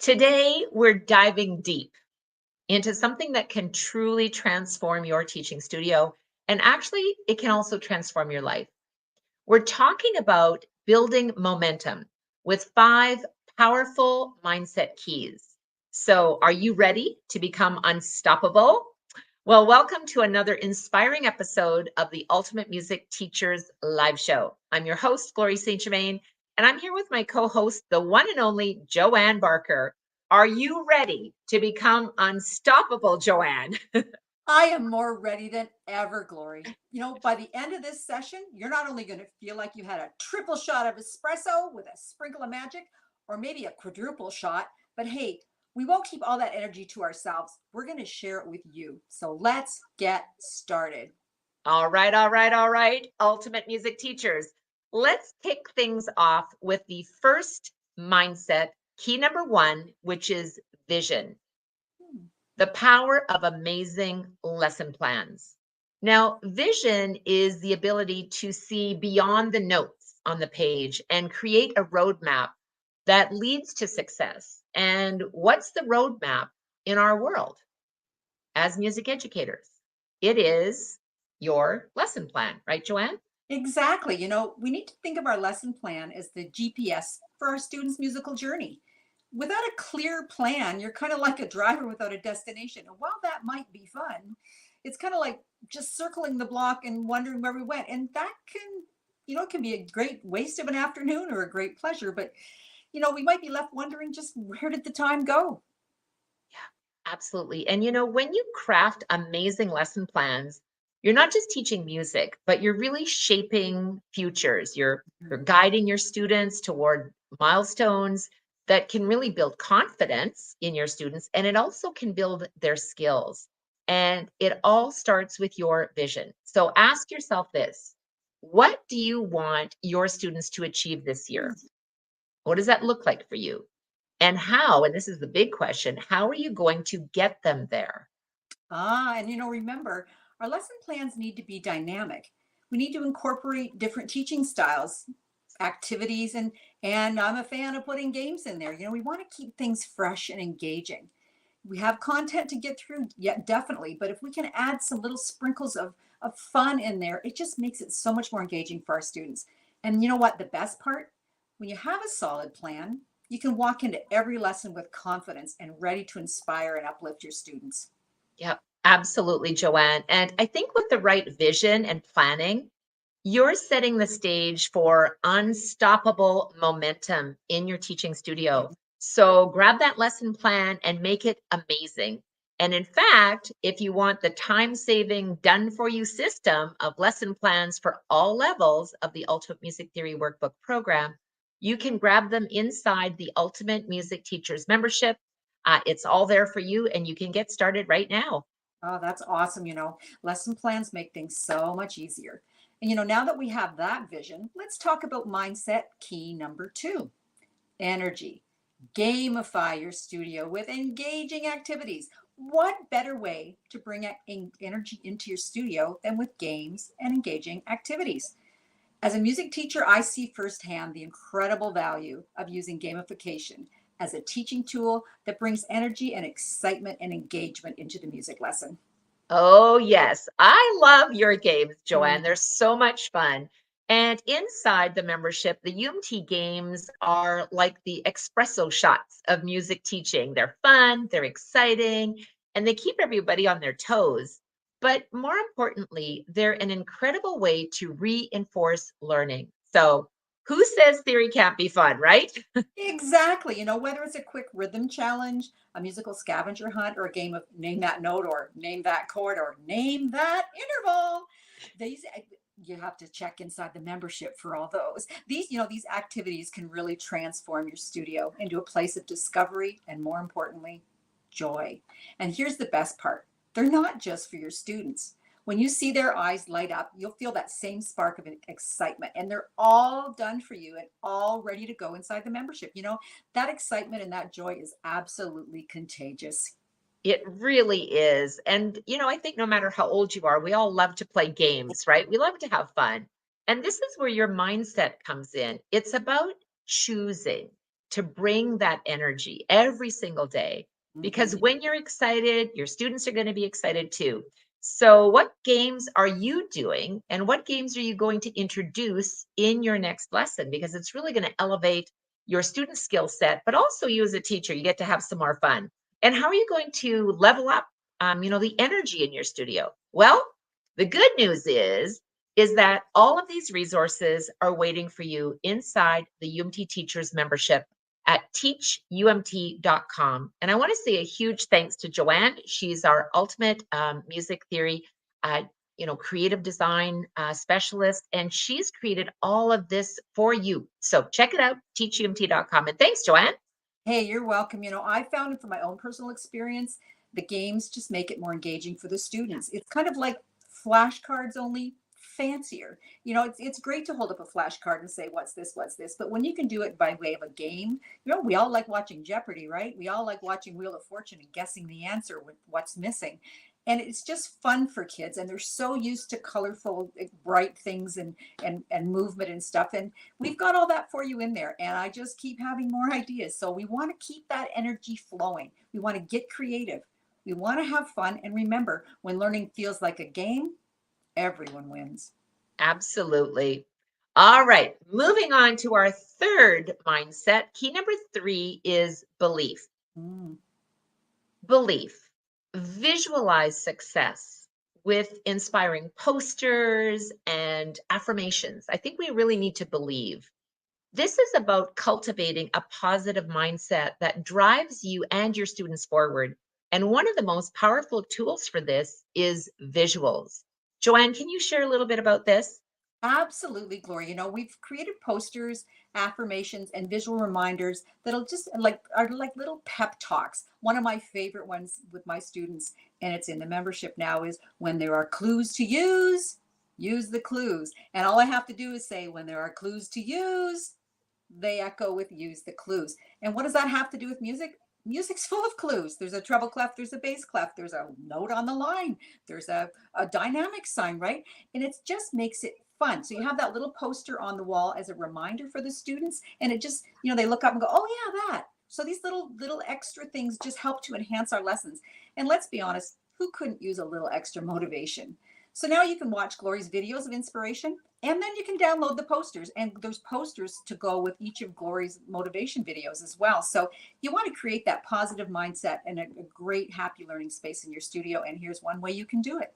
Today, we're diving deep into something that can truly transform your teaching studio. And actually, it can also transform your life. We're talking about building momentum with 5 powerful mindset keys. So, are you ready to become unstoppable? Well, welcome to another inspiring episode of the Ultimate Music Teachers Live Show. I'm your host, Glory St. Germain, and I'm here with my co host, the one and only Joanne Barker. Are you ready to become unstoppable, Joanne? I am more ready than ever, Glory. By the end of this session, you're not only going to feel like you had a triple shot of espresso with a sprinkle of magic, or maybe a quadruple shot, but hey, we won't keep all that energy to ourselves. We're going to share it with you. So let's get started. All right. Ultimate Music Teachers. Let's kick things off with the first mindset, key number one, which is vision. The power of amazing lesson plans. Now, vision is the ability to see beyond the notes on the page and create a roadmap that leads to success. And what's the roadmap in our world as music educators? It is your lesson plan, right, Joanne? Exactly. We need to think of our lesson plan as the GPS for our students' musical journey. Without a clear plan, you're kind of like a driver without a destination. And while that might be fun, it's kind of like just circling the block and wondering where we went. And that can be a great waste of an afternoon or a great pleasure. But, we might be left wondering just where did the time go? Yeah, absolutely. And when you craft amazing lesson plans, you're not just teaching music, but you're really shaping futures. You're guiding your students toward milestones that can really build confidence in your students, and it also can build their skills. And it all starts with your vision. So ask yourself this: what do you want your students to achieve this year? What does that look like for you? And how, and this is the big question, how are you going to get them there? And remember, our lesson plans need to be dynamic. We need to incorporate different teaching styles, activities, and I'm a fan of putting games in there. We want to keep things fresh and engaging. We have content to get through, yeah, definitely. But if we can add some little sprinkles of fun in there, it just makes it so much more engaging for our students. And you know what? The best part, when you have a solid plan, you can walk into every lesson with confidence and ready to inspire and uplift your students. Yep, absolutely, Joanne. And I think with the right vision and planning, you're setting the stage for unstoppable momentum in your teaching studio. So grab that lesson plan and make it amazing. And in fact, if you want the time saving, done for you system of lesson plans for all levels of the Ultimate Music Theory Workbook program, you can grab them inside the Ultimate Music Teachers membership. It's all there for you, and you can get started right now. Oh, that's awesome. Lesson plans make things so much easier. And, now that we have that vision, let's talk about mindset key number two, energy. Gamify your studio with engaging activities. What better way to bring energy into your studio than with games and engaging activities? As a music teacher, I see firsthand the incredible value of using gamification as a teaching tool that brings energy and excitement and engagement into the music lesson. Oh, yes. I love your games, Joanne. Mm. They're so much fun. And inside the membership, the UMT games are like the espresso shots of music teaching. They're fun, they're exciting, and they keep everybody on their toes. But more importantly, they're an incredible way to reinforce learning. So, who says theory can't be fun, right? Exactly. Whether it's a quick rhythm challenge, a musical scavenger hunt, or a game of name that note or name that chord or name that interval, these you have to check inside the membership for all those. These activities can really transform your studio into a place of discovery and, more importantly, joy. And here's the best part. They're not just for your students. When you see their eyes light up, you'll feel that same spark of excitement. And they're all done for you and all ready to go inside the membership. That excitement and that joy is absolutely contagious. It really is. And, I think no matter how old you are, we all love to play games, right? We love to have fun. And this is where your mindset comes in. It's about choosing to bring that energy every single day. Because Mhm. when you're excited, your students are going to be excited too. So, what games are you doing and what games are you going to introduce in your next lesson? Because it's really going to elevate your student skill set, but also you as a teacher, you get to have some more fun. And how are you going to level up, the energy in your studio? Well, the good news is that all of these resources are waiting for you inside the UMT Teachers membership at teachumt.com. And I want to say a huge thanks to Joanne. She's our ultimate music theory, creative design specialist, and she's created all of this for you. So check it out, teachumt.com. And thanks, Joanne. Hey, you're welcome. I found from my own personal experience, the games just make it more engaging for the students. It's kind of like flashcards, only fancier. It's great to hold up a flashcard and say, what's this? What's this? But when you can do it by way of a game, we all like watching Jeopardy, right? We all like watching Wheel of Fortune and guessing the answer with what's missing. And it's just fun for kids. And they're so used to colorful, bright things and movement and stuff. And we've got all that for you in there. And I just keep having more ideas. So we want to keep that energy flowing. We want to get creative. We want to have fun. And remember, when learning feels like a game, everyone wins. Absolutely. All right, moving on to our third mindset. Key number 3 is belief. Mm. Belief. Visualize success with inspiring posters and affirmations. I think we really need to believe. This is about cultivating a positive mindset that drives you and your students forward. And one of the most powerful tools for this is visuals. Joanne, can you share a little bit about this? Absolutely, Gloria. We've created posters, affirmations, and visual reminders that'll just are like little pep talks. One of my favorite ones with my students, and it's in the membership now, is when there are clues to use the clues. And all I have to do is say, when there are clues to use, they echo with use the clues. And what does that have to do with music? Music's full of clues. There's a treble clef, there's a bass clef, there's a note on the line, there's a dynamic sign, right? And it just makes it fun. So you have that little poster on the wall as a reminder for the students, and it just, they look up and go, oh yeah, that. So these little extra things just help to enhance our lessons. And let's be honest, who couldn't use a little extra motivation? So now you can watch Glory's videos of inspiration, and then you can download the posters, and there's posters to go with each of Glory's motivation videos as well. So you want to create that positive mindset and a great happy learning space in your studio. And here's one way you can do it.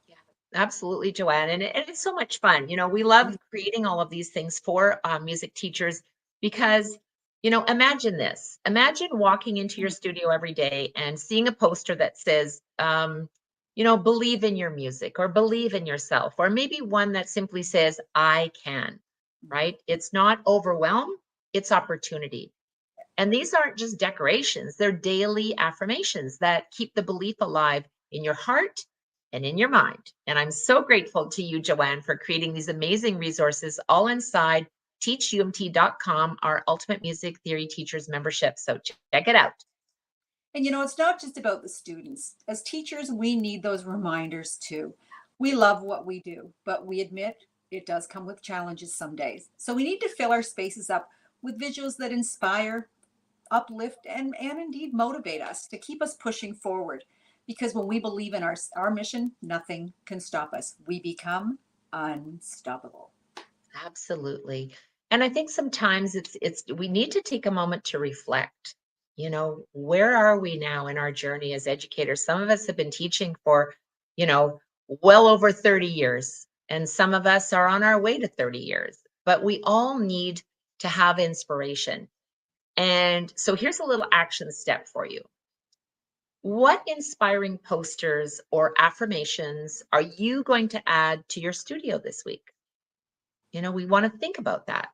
Yeah, absolutely, Joanne. And it's so much fun. We love creating all of these things for music teachers because, imagine this. Imagine walking into your studio every day and seeing a poster that says, believe in your music or believe in yourself, or maybe one that simply says, I can, right? It's not overwhelm, it's opportunity. And these aren't just decorations, they're daily affirmations that keep the belief alive in your heart and in your mind. And I'm so grateful to you, Joanne, for creating these amazing resources all inside teachumt.com, our Ultimate Music Theory Teachers membership. So check it out. And it's not just about the students. As teachers, we need those reminders too. We love what we do, but we admit it does come with challenges some days. So we need to fill our spaces up with visuals that inspire, uplift, and indeed motivate us to keep us pushing forward. Because when we believe in our mission, nothing can stop us. We become unstoppable. Absolutely. And I think sometimes it's we need to take a moment to reflect. Where are we now in our journey as educators? Some of us have been teaching for, well over 30 years, and some of us are on our way to 30 years, but we all need to have inspiration. And so here's a little action step for you. What inspiring posters or affirmations are you going to add to your studio this week? We want to think about that.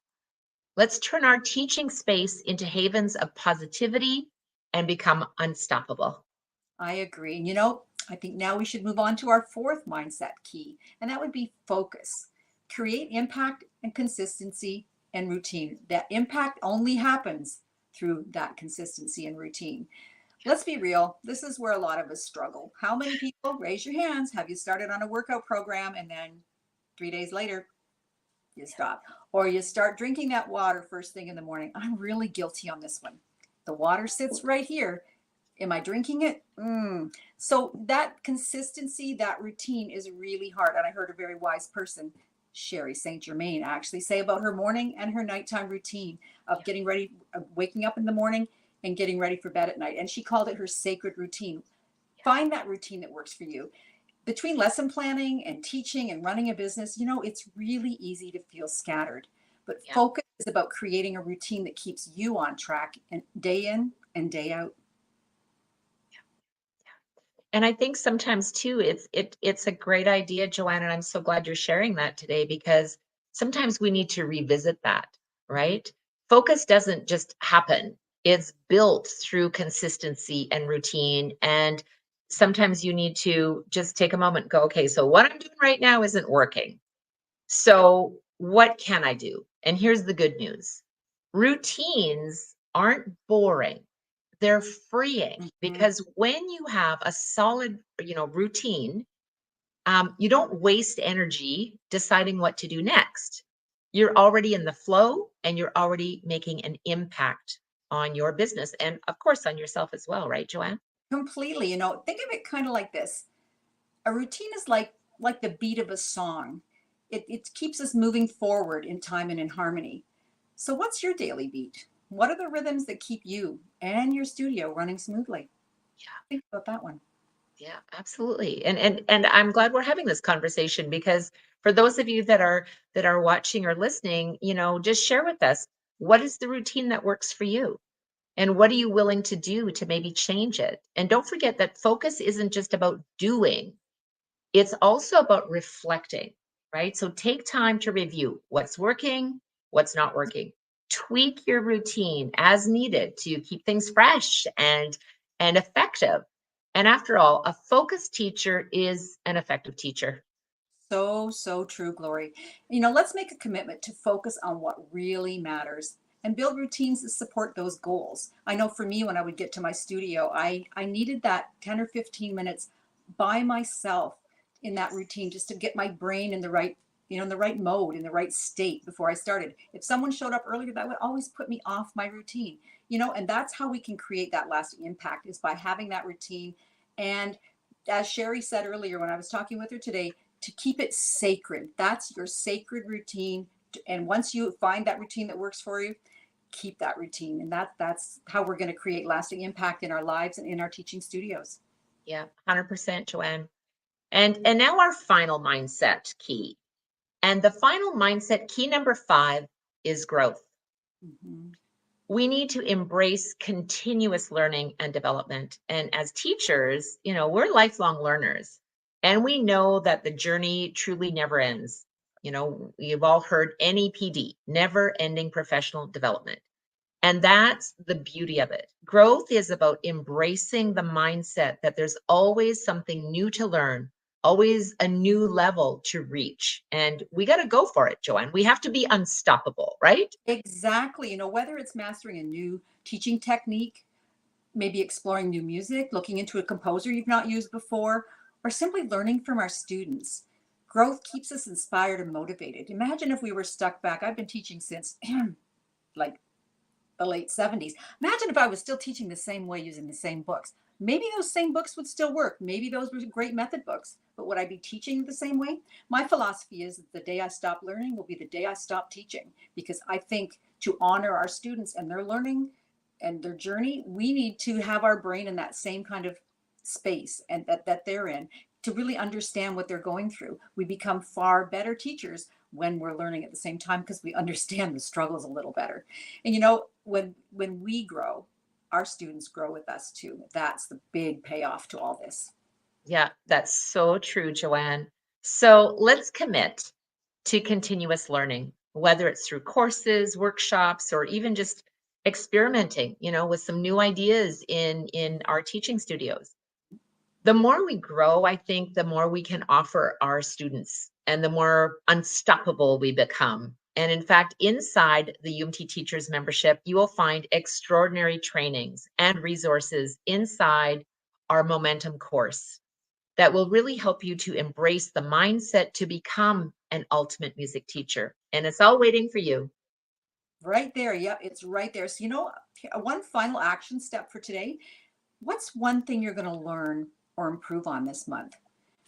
Let's turn our teaching space into havens of positivity and become unstoppable. I agree. And I think now we should move on to our fourth mindset key, and that would be focus. Create impact and consistency and routine. That impact only happens through that consistency and routine. Let's be real. This is where a lot of us struggle. How many people, raise your hands, have you started on a workout program and then 3 days later you stop? Or you start drinking that water first thing in the morning. I'm really guilty on this one. The water sits right here. Am I drinking it? So that consistency, that routine is really hard. And I heard a very wise person, Sherry St. Germain, actually say about her morning and her nighttime routine of getting ready, waking up in the morning and getting ready for bed at night. And she called it her sacred routine. Find that routine that works for you. Between lesson planning and teaching and running a business, it's really easy to feel scattered. But Yeah. focus is about creating a routine that keeps you on track and day in and day out. And I think sometimes too, it's a great idea, Joanne, and I'm so glad you're sharing that today because sometimes we need to revisit that, right? Focus doesn't just happen. It's built through consistency and routine. And sometimes you need to just take a moment and go, okay, so what I'm doing right now isn't working. So what can I do? And here's the good news. Routines aren't boring, they're freeing Mhm. because when you have a solid, routine, you don't waste energy deciding what to do next. You're already in the flow and you're already making an impact on your business and of course on yourself as well, right, Joanne? Completely. Think of it kind of like this. A routine is like the beat of a song. It keeps us moving forward in time and in harmony. So what's your daily beat? What are the rhythms that keep you and your studio running smoothly? Think about that one. Yeah, absolutely. And I'm glad we're having this conversation because for those of you that are watching or listening, just share with us what is the routine that works for you and what are you willing to do to maybe change it? And don't forget that focus isn't just about doing. It's also about reflecting, right? So take time to review what's working, what's not working. Tweak your routine as needed to keep things fresh and effective. And after all, a focused teacher is an effective teacher. So, so true, Glory. Let's make a commitment to focus on what really matters and build routines that support those goals. I know for me, when I would get to my studio, I needed that 10 or 15 minutes by myself in that routine just to get my brain in the right, in the right mode, in the right state before I started. If someone showed up earlier, that would always put me off my routine, and that's how we can create that lasting impact is by having that routine. And as Sherry said earlier, when I was talking with her today, to keep it sacred. That's your sacred routine. And once you find that routine that works for you, keep that routine. And that's how we're going to create lasting impact in our lives and in our teaching studios. Yeah, 100%, Joanne. And now our final mindset key. And the final mindset key number 5 is growth. Mhm. We need to embrace continuous learning and development. And as teachers, we're lifelong learners. And we know that the journey truly never ends. You've all heard NEPD, never ending professional development. And that's the beauty of it. Growth is about embracing the mindset that there's always something new to learn, always a new level to reach. And we got to go for it, Joanne. We have to be unstoppable, right? Exactly. Whether it's mastering a new teaching technique, maybe exploring new music, looking into a composer you've not used before, or simply learning from our students. Growth keeps us inspired and motivated. Imagine if we were stuck back. I've been teaching since like the late 70s. Imagine if I was still teaching the same way using the same books. Maybe those same books would still work. Maybe those were great method books, but would I be teaching the same way? My philosophy is that the day I stop learning will be the day I stop teaching, because I think to honor our students and their learning and their journey, we need to have our brain in that same kind of space and that they're in to really understand what they're going through. We become far better teachers when we're learning at the same time because we understand the struggles a little better. And when we grow, our students grow with us too. That's the big payoff to all this. Yeah, that's so true, Joanne. So let's commit to continuous learning, whether it's through courses, workshops, or even just experimenting, with some new ideas in our teaching studios. The more we grow, I think the more we can offer our students and the more unstoppable we become. And in fact, inside the UMT Teachers membership, you will find extraordinary trainings and resources inside our Momentum course. that will really help you to embrace the mindset to become an ultimate music teacher. And it's all waiting for you. Right there. Yep, it's right there. So, one final action step for today. What's one thing you're going to learn or improve on this month?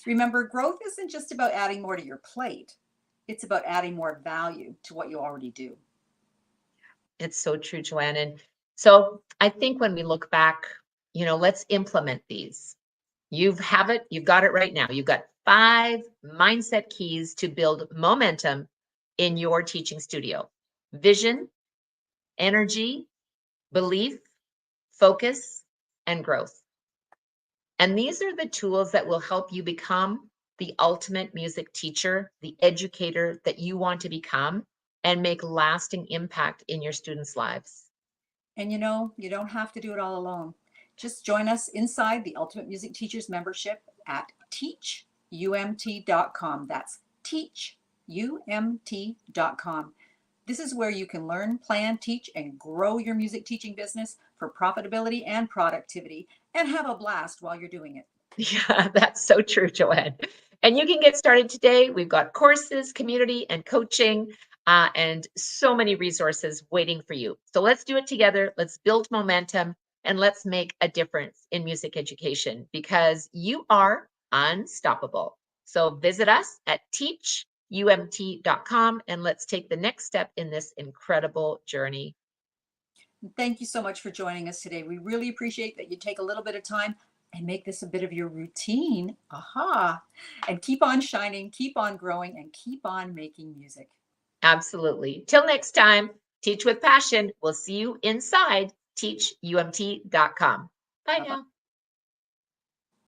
Remember, growth isn't just about adding more to your plate. It's about adding more value to what you already do. It's so true, Joanne. And so I think when we look back, let's implement these. You've got it right now. You've got 5 mindset keys to build momentum in your teaching studio: vision, energy, belief, focus, and growth. And these are the tools that will help you become the ultimate music teacher, the educator that you want to become, and make lasting impact in your students' lives. And you don't have to do it all alone. Just join us inside the Ultimate Music Teachers membership at teachumt.com. That's teachumt.com. This is where you can learn, plan, teach, and grow your music teaching business for profitability and productivity, and have a blast while you're doing it. Yeah, that's so true, Joanne. And you can get started today. We've got courses, community, and coaching, and so many resources waiting for you. So let's do it together. Let's build momentum, and let's make a difference in music education, because you are unstoppable. So visit us at teachumt.com, and let's take the next step in this incredible journey. Thank you so much for joining us today. We really appreciate that you take a little bit of time and make this a bit of your routine. Aha. And keep on shining, keep on growing, and keep on making music. Absolutely. Till next time, teach with passion. We'll see you inside teachumt.com. Bye now.